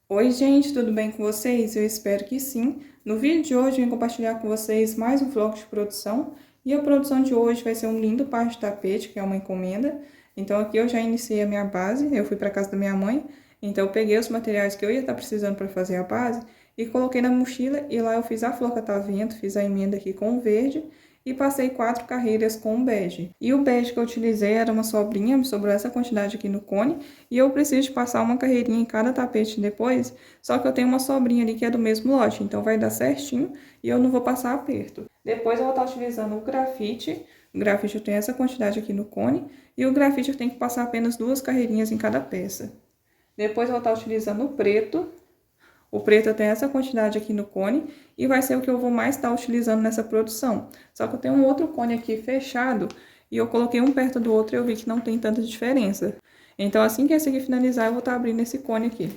Oi, gente, tudo bem com vocês? Eu espero que sim. No vídeo de hoje, eu vim compartilhar com vocês mais um vlog de produção. E a produção de hoje vai ser um lindo par de tapete, que é uma encomenda. Então, aqui eu já iniciei a minha base, eu fui para casa da minha mãe. Então, eu peguei os materiais que eu ia estar precisando para fazer a base e coloquei na mochila. E lá eu fiz a flor catavento, fiz a emenda aqui com o verde e passei 4 carreiras com o bege. E o bege que eu utilizei era uma sobrinha, me sobrou essa quantidade aqui no cone. E eu preciso de passar uma carreirinha em cada tapete depois, só que eu tenho uma sobrinha ali que é do mesmo lote, então vai dar certinho e eu não vou passar aperto. Depois eu vou estar utilizando o grafite. O grafite eu tenho essa quantidade aqui no cone e o grafite eu tenho que passar apenas 2 carreirinhas em cada peça. Depois eu vou estar utilizando o preto. O preto eu tenho essa quantidade aqui no cone e vai ser o que eu vou mais estar utilizando nessa produção. Só que eu tenho um outro cone aqui fechado e eu coloquei um perto do outro e eu vi que não tem tanta diferença. Então, assim que esse aqui finalizar, eu vou estar abrindo esse cone aqui.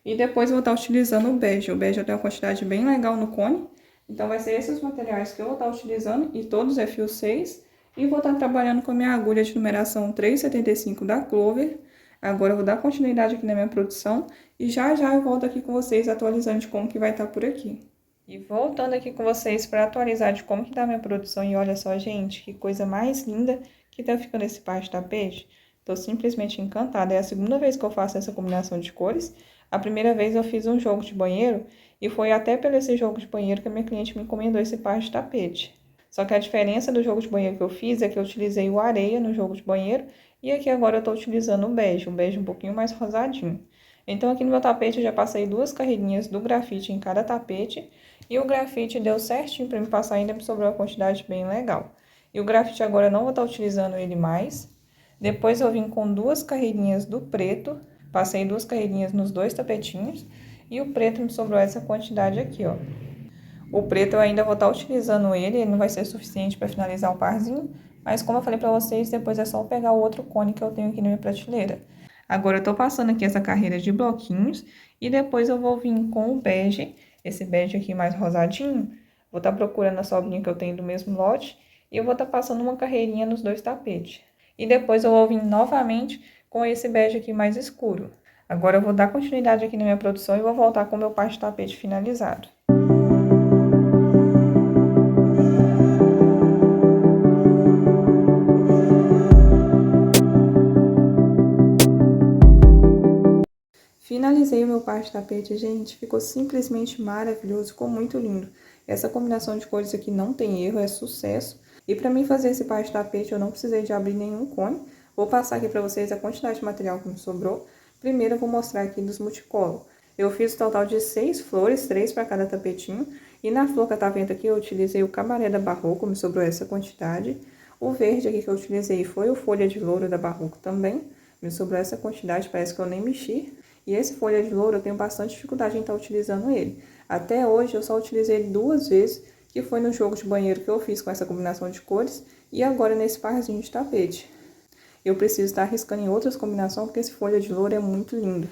E depois eu vou estar utilizando o bege. O bege eu tenho uma quantidade bem legal no cone. Então, vai ser esses materiais que eu vou estar utilizando e todos é fio 6. E vou estar trabalhando com a minha agulha de numeração 3,75 da Clover. Agora eu vou dar continuidade aqui na minha produção e já eu volto aqui com vocês atualizando de como que vai estar por aqui. E voltando aqui com vocês para atualizar de como que tá a minha produção. E olha só, gente, que coisa mais linda que tá ficando esse par de tapete. Tô simplesmente encantada. É a segunda vez que eu faço essa combinação de cores. A primeira vez eu fiz um jogo de banheiro e foi até pelo esse jogo de banheiro que a minha cliente me encomendou esse par de tapete. Só que a diferença do jogo de banheiro que eu fiz é que eu utilizei o areia no jogo de banheiro e aqui agora eu tô utilizando o bege um pouquinho mais rosadinho. Então aqui no meu tapete eu já passei 2 carreirinhas do grafite em cada tapete e o grafite deu certinho para me passar, ainda me sobrou uma quantidade bem legal. E o grafite agora eu não vou estar utilizando ele mais. Depois eu vim com 2 carreirinhas do preto, passei 2 carreirinhas nos 2 tapetinhos e o preto me sobrou essa quantidade aqui, ó. O preto eu ainda vou estar utilizando ele não vai ser suficiente para finalizar o parzinho, mas como eu falei para vocês, depois é só pegar o outro cone que eu tenho aqui na minha prateleira. Agora eu tô passando aqui essa carreira de bloquinhos e depois eu vou vir com o bege, esse bege aqui mais rosadinho. Vou estar procurando a sobrinha que eu tenho do mesmo lote e eu vou estar passando uma carreirinha nos 2 tapetes. E depois eu vou vir novamente com esse bege aqui mais escuro. Agora eu vou dar continuidade aqui na minha produção e vou voltar com o meu par de tapete finalizado. Finalizei o meu par de tapete, gente, ficou simplesmente maravilhoso, ficou muito lindo. Essa combinação de cores aqui não tem erro, é sucesso. E para mim fazer esse par de tapete eu não precisei de abrir nenhum cone. Vou passar aqui para vocês a quantidade de material que me sobrou. Primeiro eu vou mostrar aqui dos multicolor. Eu fiz o total de 6 flores, 3 para cada tapetinho. E na flor catavento aqui eu utilizei o cabaré da Barroco, me sobrou essa quantidade. O verde aqui que eu utilizei foi o folha de louro da Barroco também. Me sobrou essa quantidade, parece que eu nem mexi. E esse folha de louro eu tenho bastante dificuldade em estar utilizando ele. Até hoje eu só utilizei ele 2 vezes, que foi no jogo de banheiro que eu fiz com essa combinação de cores e agora nesse parzinho de tapete. Eu preciso estar arriscando em outras combinações porque esse folha de louro é muito lindo.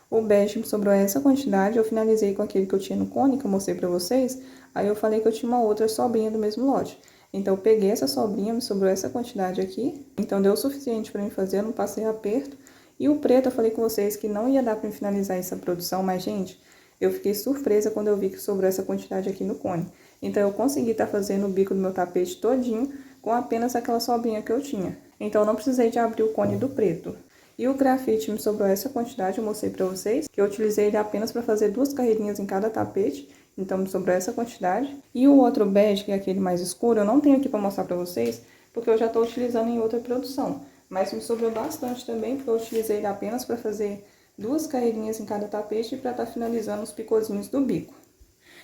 O bege me sobrou essa quantidade, eu finalizei com aquele que eu tinha no cone, que eu mostrei pra vocês. Aí eu falei que eu tinha uma outra sobrinha do mesmo lote. Então eu peguei essa sobrinha, me sobrou essa quantidade aqui. Então deu o suficiente pra mim fazer, eu não passei aperto. E o preto, eu falei com vocês que não ia dar pra finalizar essa produção, mas, gente, eu fiquei surpresa quando eu vi que sobrou essa quantidade aqui no cone. Então, eu consegui estar fazendo o bico do meu tapete todinho com apenas aquela sobrinha que eu tinha. Então, eu não precisei de abrir o cone do preto. E o grafite me sobrou essa quantidade, eu mostrei pra vocês, que eu utilizei ele apenas pra fazer 2 carreirinhas em cada tapete. Então, me sobrou essa quantidade. E o outro bege, que é aquele mais escuro, eu não tenho aqui pra mostrar pra vocês, porque eu já tô utilizando em outra produção. Mas me sobrou bastante também, porque eu utilizei ele apenas para fazer 2 carreirinhas em cada tapete e para estar finalizando os picozinhos do bico.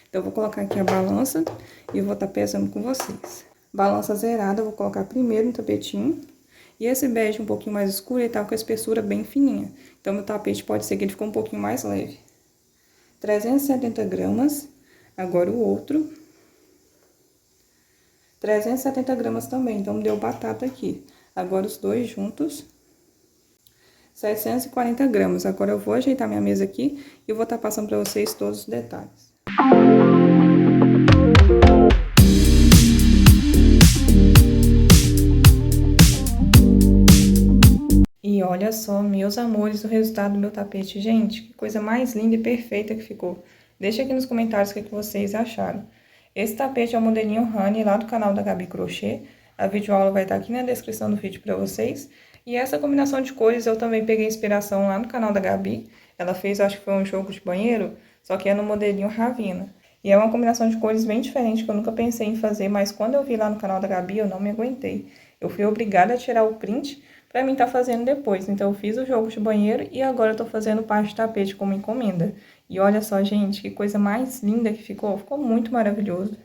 Então, eu vou colocar aqui a balança e eu vou estar pesando com vocês. Balança zerada, eu vou colocar primeiro no tapetinho. E esse bege um pouquinho mais escuro, ele tá com a espessura bem fininha. Então, meu tapete pode ser que ele ficou um pouquinho mais leve. 370 gramas. Agora o outro. 370 gramas também, então deu batata aqui. Agora os dois juntos, 740 gramas. Agora eu vou ajeitar minha mesa aqui e eu vou estar passando para vocês todos os detalhes. E olha só, meus amores, o resultado do meu tapete. Gente, que coisa mais linda e perfeita que ficou. Deixa aqui nos comentários o que vocês acharam. Esse tapete é o modelinho Honey, lá do canal da Gabi Crochê. A videoaula vai estar aqui na descrição do vídeo para vocês. E essa combinação de cores eu também peguei inspiração lá no canal da Gabi. Ela fez, acho que foi um jogo de banheiro, só que é no modelinho Ravena. E é uma combinação de cores bem diferente que eu nunca pensei em fazer, mas quando eu vi lá no canal da Gabi, eu não me aguentei. Eu fui obrigada a tirar o print para mim estar fazendo depois. Então, eu fiz o jogo de banheiro e agora eu tô fazendo parte de tapete como encomenda. E olha só, gente, que coisa mais linda que ficou. Ficou muito maravilhoso.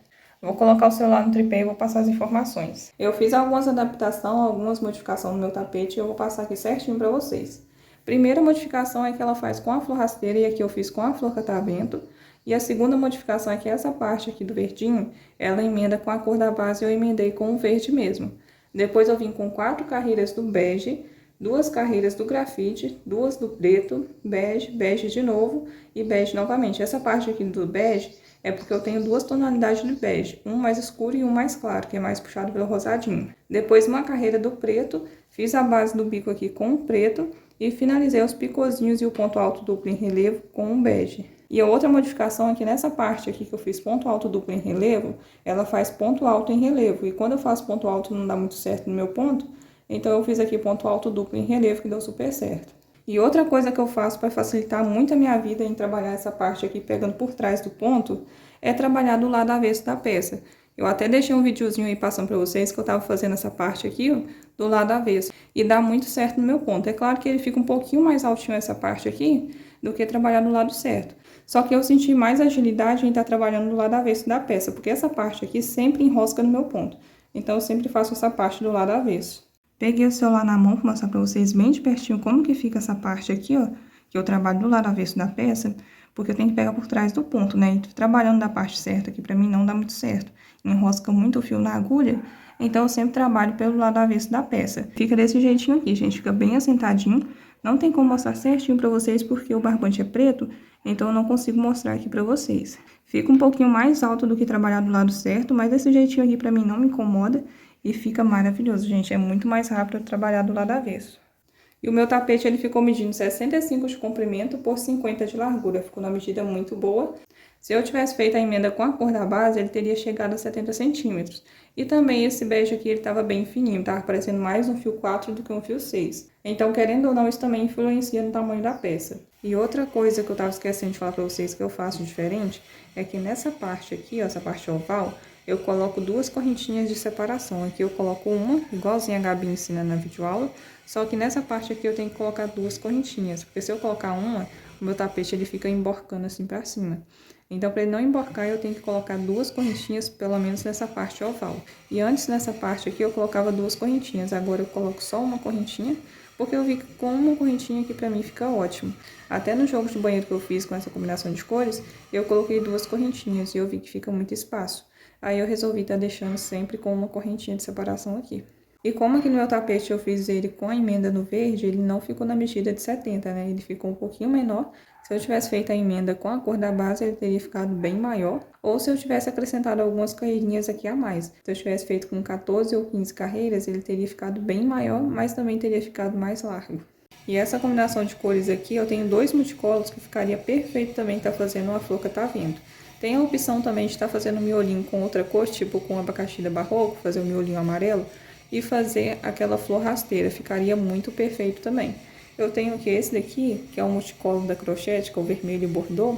Vou colocar o celular no tripé e vou passar as informações. Eu fiz algumas adaptações, algumas modificações no meu tapete e eu vou passar aqui certinho para vocês. Primeira modificação é que ela faz com a flor rasteira e aqui eu fiz com a flor catavento. E a segunda modificação é que essa parte aqui do verdinho, ela emenda com a cor da base e eu emendei com o verde mesmo. Depois eu vim com 4 carreiras do bege, 2 carreiras do grafite, 2 do preto, bege, bege de novo e bege novamente. Essa parte aqui do bege é porque eu tenho 2 tonalidades de bege, um mais escuro e um mais claro, que é mais puxado pelo rosadinho. Depois uma carreira do preto, fiz a base do bico aqui com o preto e finalizei os picozinhos e o ponto alto duplo em relevo com o bege. E a outra modificação é que nessa parte aqui que eu fiz ponto alto duplo em relevo, ela faz ponto alto em relevo. E quando eu faço ponto alto não dá muito certo no meu ponto, então eu fiz aqui ponto alto duplo em relevo que deu super certo. E outra coisa que eu faço para facilitar muito a minha vida em trabalhar essa parte aqui pegando por trás do ponto, é trabalhar do lado avesso da peça. Eu até deixei um videozinho aí passando para vocês que eu tava fazendo essa parte aqui, ó, do lado avesso. E dá muito certo no meu ponto. É claro que ele fica um pouquinho mais altinho essa parte aqui do que trabalhar do lado certo. Só que eu senti mais agilidade em estar trabalhando do lado avesso da peça, porque essa parte aqui sempre enrosca no meu ponto. Então, eu sempre faço essa parte do lado avesso. Peguei o celular na mão para mostrar para vocês bem de pertinho como que fica essa parte aqui, ó, que eu trabalho do lado avesso da peça, porque eu tenho que pegar por trás do ponto, né? E trabalhando da parte certa aqui para mim não dá muito certo. Enrosca muito o fio na agulha, então eu sempre trabalho pelo lado avesso da peça. Fica desse jeitinho aqui, gente, fica bem assentadinho. Não tem como mostrar certinho para vocês porque o barbante é preto, então eu não consigo mostrar aqui para vocês. Fica um pouquinho mais alto do que trabalhar do lado certo, mas desse jeitinho aqui para mim não me incomoda e fica maravilhoso, gente. É muito mais rápido trabalhar do lado avesso. E o meu tapete ele ficou medindo 65 de comprimento por 50 de largura. Ficou uma medida muito boa. Se eu tivesse feito a emenda com a cor da base, ele teria chegado a 70 centímetros. E também esse bege aqui, ele estava bem fininho, tava parecendo mais um fio 4 do que um fio 6. Então, querendo ou não, isso também influencia no tamanho da peça. E outra coisa que eu tava esquecendo de falar pra vocês que eu faço diferente, é que nessa parte aqui, ó, essa parte oval, eu coloco 2 correntinhas de separação. Aqui eu coloco uma, igualzinha a Gabi ensina na videoaula, só que nessa parte aqui eu tenho que colocar 2 correntinhas, porque se eu colocar uma, o meu tapete ele fica emborcando assim pra cima. Então, para ele não emborcar, eu tenho que colocar 2 correntinhas, pelo menos nessa parte oval. E antes, nessa parte aqui, eu colocava 2 correntinhas. Agora, eu coloco só uma correntinha, porque eu vi que com uma correntinha aqui, pra mim, fica ótimo. Até no jogo de banheiro que eu fiz com essa combinação de cores, eu coloquei 2 correntinhas e eu vi que fica muito espaço. Aí, eu resolvi estar deixando sempre com uma correntinha de separação aqui. E como aqui no meu tapete eu fiz ele com a emenda no verde, ele não ficou na medida de 70, né? Ele ficou um pouquinho menor. Se eu tivesse feito a emenda com a cor da base, ele teria ficado bem maior. Ou se eu tivesse acrescentado algumas carreirinhas aqui a mais. Se eu tivesse feito com 14 ou 15 carreiras, ele teria ficado bem maior, mas também teria ficado mais largo. E essa combinação de cores aqui, eu tenho 2 multicolos que ficaria perfeito também estar fazendo uma flor catavento. Tem a opção também de estar fazendo um miolinho com outra cor, tipo com abacaxi da Barroco, fazer o miolinho amarelo. E fazer aquela flor rasteira, ficaria muito perfeito também. Eu tenho aqui esse daqui, que é um multicolo da Crochete, que é o vermelho e bordô.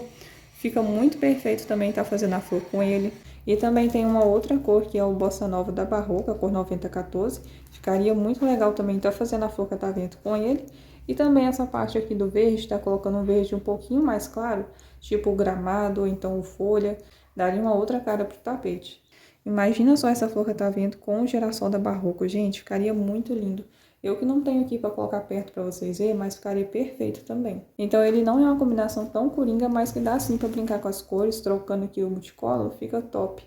Fica muito perfeito também estar fazendo a flor com ele. E também tem uma outra cor, que é o Bossa Nova da Barroco, a cor 9014. Ficaria muito legal também estar fazendo a flor catavento com ele. E também essa parte aqui do verde, tá colocando um verde um pouquinho mais claro, tipo o gramado ou então o folha. Daria uma outra cara pro tapete. Imagina só essa flor que tá vendo com o girassol da Barroco, gente, ficaria muito lindo. Eu que não tenho aqui pra colocar perto pra vocês verem, mas ficaria perfeito também. Então ele não é uma combinação tão coringa, mas que dá sim pra brincar com as cores, trocando aqui o multicolor, fica top.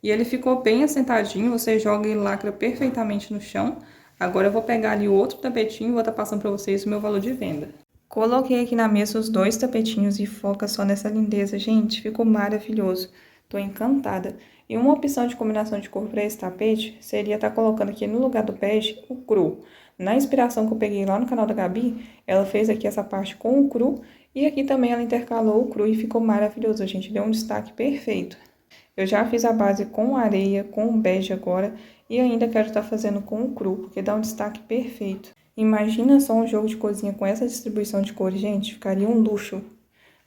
E ele ficou bem assentadinho, você joga e lacra perfeitamente no chão. Agora eu vou pegar ali o outro tapetinho e vou estar passando pra vocês o meu valor de venda. Coloquei aqui na mesa os 2 tapetinhos e foca só nessa lindeza, gente, ficou maravilhoso. Tô encantada. E uma opção de combinação de cor para esse tapete seria estar colocando aqui no lugar do bege o cru. Na inspiração que eu peguei lá no canal da Gabi, ela fez aqui essa parte com o cru e aqui também ela intercalou o cru e ficou maravilhoso, gente. Deu um destaque perfeito. Eu já fiz a base com areia, com bege agora e ainda quero estar fazendo com o cru, porque dá um destaque perfeito. Imagina só um jogo de cozinha com essa distribuição de cores, gente, ficaria um luxo.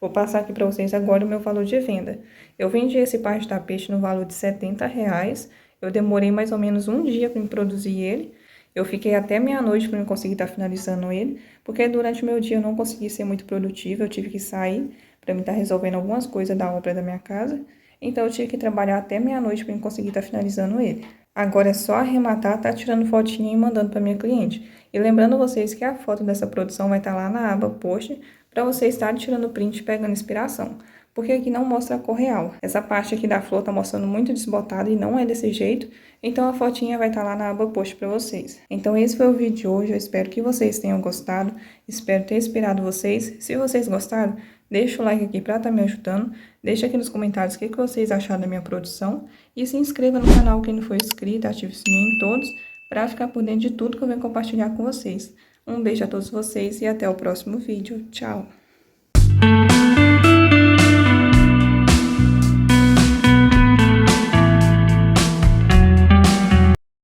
Vou passar aqui para vocês agora o meu valor de venda. Eu vendi esse par de tapete no valor de R$70. Eu demorei mais ou menos um dia para me produzir ele. Eu fiquei até meia-noite para eu conseguir estar finalizando ele, porque durante o meu dia eu não consegui ser muito produtiva, eu tive que sair para me estar resolvendo algumas coisas da obra da minha casa. Então eu tive que trabalhar até meia-noite para eu conseguir estar finalizando ele. Agora é só arrematar, tá tirando fotinha e mandando para minha cliente. E lembrando vocês que a foto dessa produção vai estar lá na aba post, para vocês estarem tirando print e pegando inspiração. Porque aqui não mostra a cor real. Essa parte aqui da flor tá mostrando muito desbotada e não é desse jeito. Então a fotinha vai estar lá na aba post para vocês. Então esse foi o vídeo de hoje. Eu espero que vocês tenham gostado. Espero ter inspirado vocês. Se vocês gostaram, deixa o like aqui para estar me ajudando. Deixa aqui nos comentários o que vocês acharam da minha produção. E se inscreva no canal quem não for inscrito. Ative o sininho em todos para ficar por dentro de tudo que eu venho compartilhar com vocês. Um beijo a todos vocês e até o próximo vídeo. Tchau!